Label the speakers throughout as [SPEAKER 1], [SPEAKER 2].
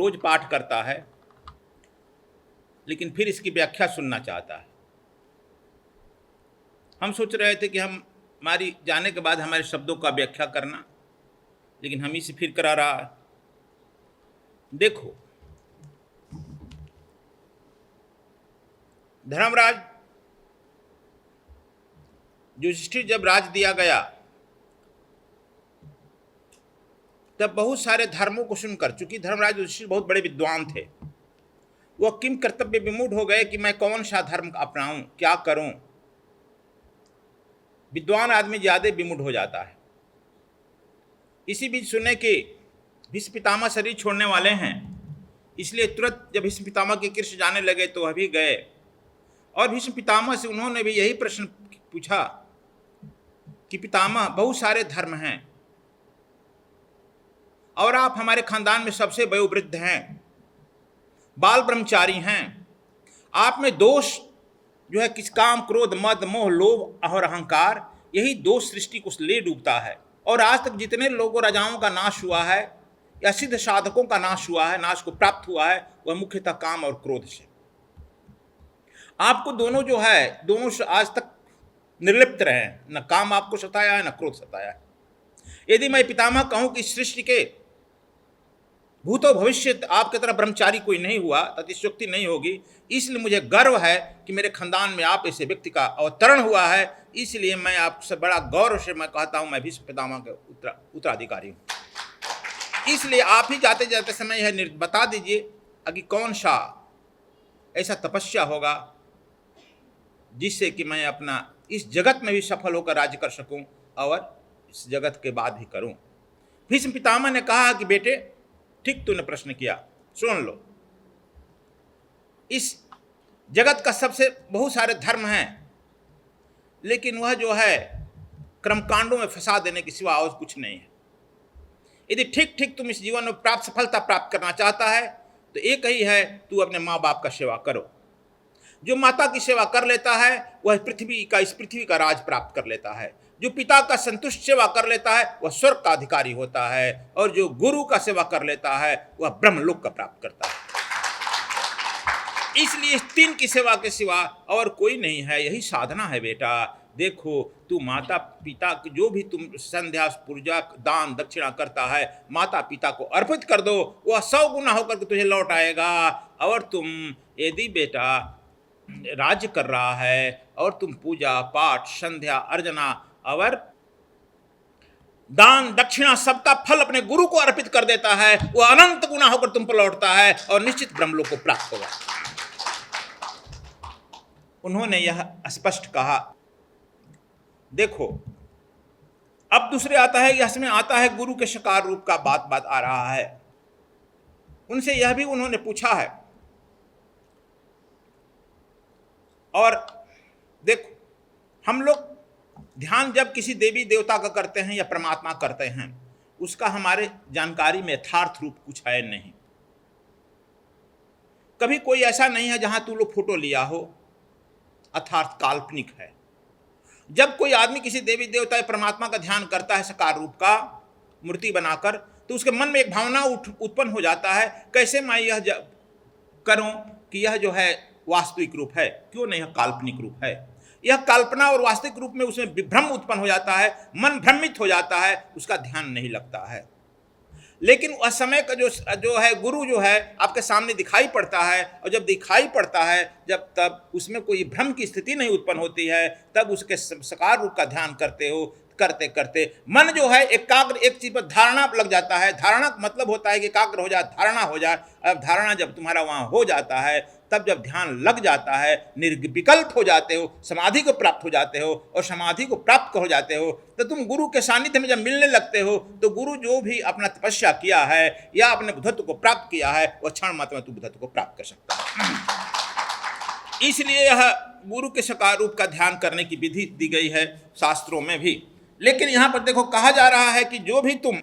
[SPEAKER 1] रोज पाठ करता है, लेकिन फिर इसकी व्याख्या सुनना चाहता है। हम सोच रहे थे कि हमारी जाने के बाद हमारे शब्दों का व्याख्या करना, लेकिन हम ही से फिर करा रहा है। देखो, धर्मराज युधिष्ठिर जब राज दिया गया तब बहुत सारे धर्मों को सुनकर, चूंकि धर्मराज युधिष्ठिर बहुत बड़े विद्वान थे, वह किम कर्तव्य विमूढ़ हो गए कि मैं कौन सा धर्म अपनाऊं, क्या करूं। विद्वान आदमी ज्यादा विमूढ़ हो जाता है। इसी बीच सुने कि भीष्म पितामह शरीर छोड़ने वाले हैं, इसलिए तुरंत जब भीष्म पितामह के कृष्ण जाने लगे तो वह भी गए, और भीष्म पितामह से उन्होंने भी यही प्रश्न पूछा कि पितामह, बहुत सारे धर्म हैं और आप हमारे खानदान में सबसे वयोवृद्ध हैं, बाल ब्रह्मचारी हैं, आप में दोष जो है किस काम, क्रोध, मद, मोह, लोभ और अहंकार, यही दोष सृष्टि को ले डूबता है। और आज तक जितने लोगों राजाओं का नाश हुआ है या सिद्ध साधकों का नाश हुआ है, नाश को प्राप्त हुआ है, वह मुख्यतः काम और क्रोध से। आपको दोनों जो है, दोनों से आज तक निर्लिप्त रहे, न काम आपको सताया है न क्रोध सताया है। यदि मैं पितामह कहूं कि सृष्टि के भूतो भविष्य आपके तरह ब्रह्मचारी कोई नहीं हुआ, अतिशयोक्ति नहीं होगी, इसलिए मुझे गर्व है कि मेरे खानदान में आप ऐसे व्यक्ति का अवतरण हुआ है, इसलिए मैं आपसे बड़ा गौरव से मैं कहता हूं मैं भीष्म पितामह के उत्तराधिकारी हूं। इसलिए आप ही जाते जाते समय यह बता दीजिए कि कौन सा ऐसा तपस्या होगा जिससे कि मैं अपना इस जगत में भी सफल होकर राज्य कर सकूं और इस जगत के बाद भी करूं। भीष्म पितामह ने कहा कि बेटे, ठीक तूने प्रश्न किया, सुन लो, इस जगत का सबसे बहुत सारे धर्म हैं, लेकिन वह जो है कर्मकांडों में फंसा देने के सिवा और कुछ नहीं है। यदि ठीक ठीक तुम इस जीवन में सफलता प्राप्त करना चाहता है तो एक ही है, तू अपने माँ बाप का सेवा करो। जो माता की सेवा कर लेता है वह इस पृथ्वी का राज प्राप्त कर लेता है। जो पिता का संतुष्ट सेवा कर लेता है वह स्वर्ग का अधिकारी होता है, और जो गुरु का सेवा कर लेता है वह ब्रह्मलोक का प्राप्त करता है। इसलिए इस तीन की सेवा के सिवा और कोई नहीं है, यही साधना है बेटा। देखो, तू माता पिता जो भी तुम संध्या पूजा दान दक्षिणा करता है, माता पिता को अर्पित कर दो, वह 100 गुना होकर के तुझे लौट आएगा। और तुम यदि बेटा राज्य कर रहा है और तुम पूजा पाठ संध्या अर्चना और दान दक्षिणा सबका फल अपने गुरु को अर्पित कर देता है, वह अनंत गुना होकर तुम पर लौटता है और निश्चित ब्रह्मलोक को प्राप्त होगा। उन्होंने यह स्पष्ट कहा। देखो, अब दूसरे आता है, इसमें आता है गुरु के साकार रूप का बात आ रहा है। उनसे यह भी उन्होंने पूछा है। और देखो, हम लोग ध्यान जब किसी देवी देवता का करते हैं या परमात्मा करते हैं, उसका हमारे जानकारी में यथार्थ रूप कुछ है नहीं। कभी कोई ऐसा नहीं है जहां तू लोग फोटो लिया हो, अर्थात काल्पनिक है। जब कोई आदमी किसी देवी देवता या परमात्मा का ध्यान करता है साकार रूप का मूर्ति बनाकर, तो उसके मन में एक भावना उत्पन्न हो जाता है, कैसे मैं यह करूं कि यह जो है वास्तविक रूप है, क्यों नहीं यह काल्पनिक रूप है। यह कल्पना और वास्तविक रूप में उसमें विभ्रम उत्पन्न हो जाता है, मन भ्रमित हो जाता है, उसका ध्यान नहीं लगता है। लेकिन वह समय का जो है गुरु जो है आपके सामने दिखाई पड़ता है, और जब दिखाई पड़ता है तब उसमें कोई भ्रम की स्थिति नहीं उत्पन्न होती है, तब उसके साकार रूप का ध्यान करते हो। करते करते मन जो है एकाग्र, एक चीज पर धारणा लग जाता है। धारणा का मतलब होता है कि एकाग्र हो जाए, धारणा हो जाए। अब धारणा जब तुम्हारा वहां हो जाता है, तब जब ध्यान लग जाता है, निर्विकल्प हो जाते हो, समाधि को प्राप्त हो जाते हो, और समाधि को प्राप्त हो जाते हो तो तुम गुरु के सानिध्य में जब मिलने लगते हो, तो गुरु जो भी अपना तपस्या किया है या अपने बुद्धत्व को प्राप्त किया है, वह क्षण मात्र में तू बुद्धत्व को प्राप्त कर सकता है। इसलिए यह गुरु के साकार रूप का ध्यान करने की विधि दी गई है शास्त्रों में भी। लेकिन यहाँ पर देखो, कहा जा रहा है कि जो भी तुम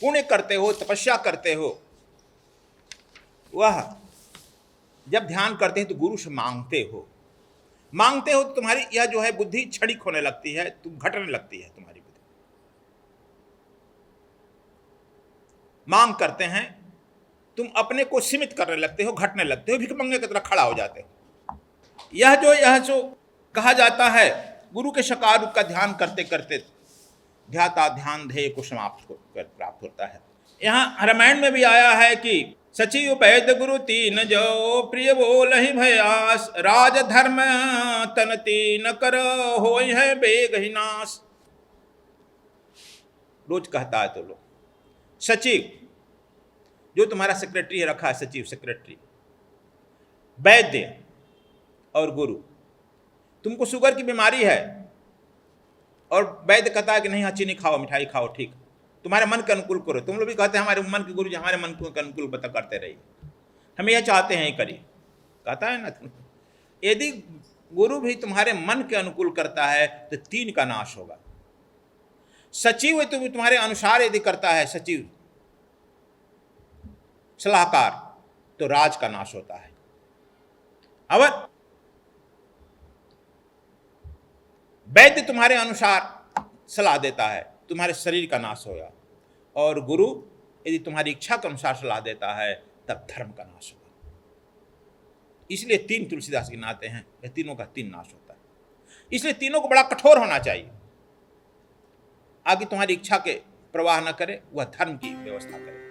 [SPEAKER 1] पुण्य करते हो, तपस्या करते हो, वह जब ध्यान करते हैं तो गुरु से मांगते हो तो तुम्हारी यह जो है बुद्धि क्षणिक होने लगती है, तुम घटने लगती है तुम्हारी बुद्धि। मांग करते हैं तुम अपने को सीमित करने लगते हो, घटने लगते हो, भिखमंगे की तरह खड़ा हो जाते हो। यह जो कहा जाता है, गुरु के साकार रूप का ध्यान करते करते ध्याता ध्यान ध्येय को प्राप्त होता है। यहाँ रामायण में भी आया है कि सचिव वैद्य गुरु तीन जो प्रिय बोल ही भयास, राज धर्म तन तीन कर हो है बेग ही नाश। रोज कहता है तो लोग, सचिव जो तुम्हारा सेक्रेटरी रखा है, सचिव सेक्रेटरी, वैद्य और गुरु। तुमको शुगर की बीमारी है और वैद्य कहता है कि नहीं, हाँ चीनी खाओ, मिठाई खाओ, ठीक, तुम्हारे मन के अनुकूल करो। तुम लोग भी कहते हैं हमारे मन के गुरु जी हमारे मन के अनुकूल बता करते रहिए, हम यह चाहते हैं, करिए, कहता है ना। यदि गुरु भी तुम्हारे मन के अनुकूल करता है तो तीन का नाश होगा। सचिव तुम्हारे अनुसार यदि करता है, सचिव सलाहकार, तो राज का नाश होता है। अवर वैद्य तुम्हारे अनुसार सलाह देता है, तुम्हारे शरीर का नाश होगा। और गुरु यदि तुम्हारी इच्छा के अनुसार सलाह देता है, तब धर्म का नाश होगा। इसलिए तीन तुलसीदास गिनाते हैं, यह तीनों का तीन नाश होता है। इसलिए तीनों को बड़ा कठोर होना चाहिए। आगे तुम्हारी इच्छा के प्रवाह न करे, वह धर्म की व्यवस्था करे।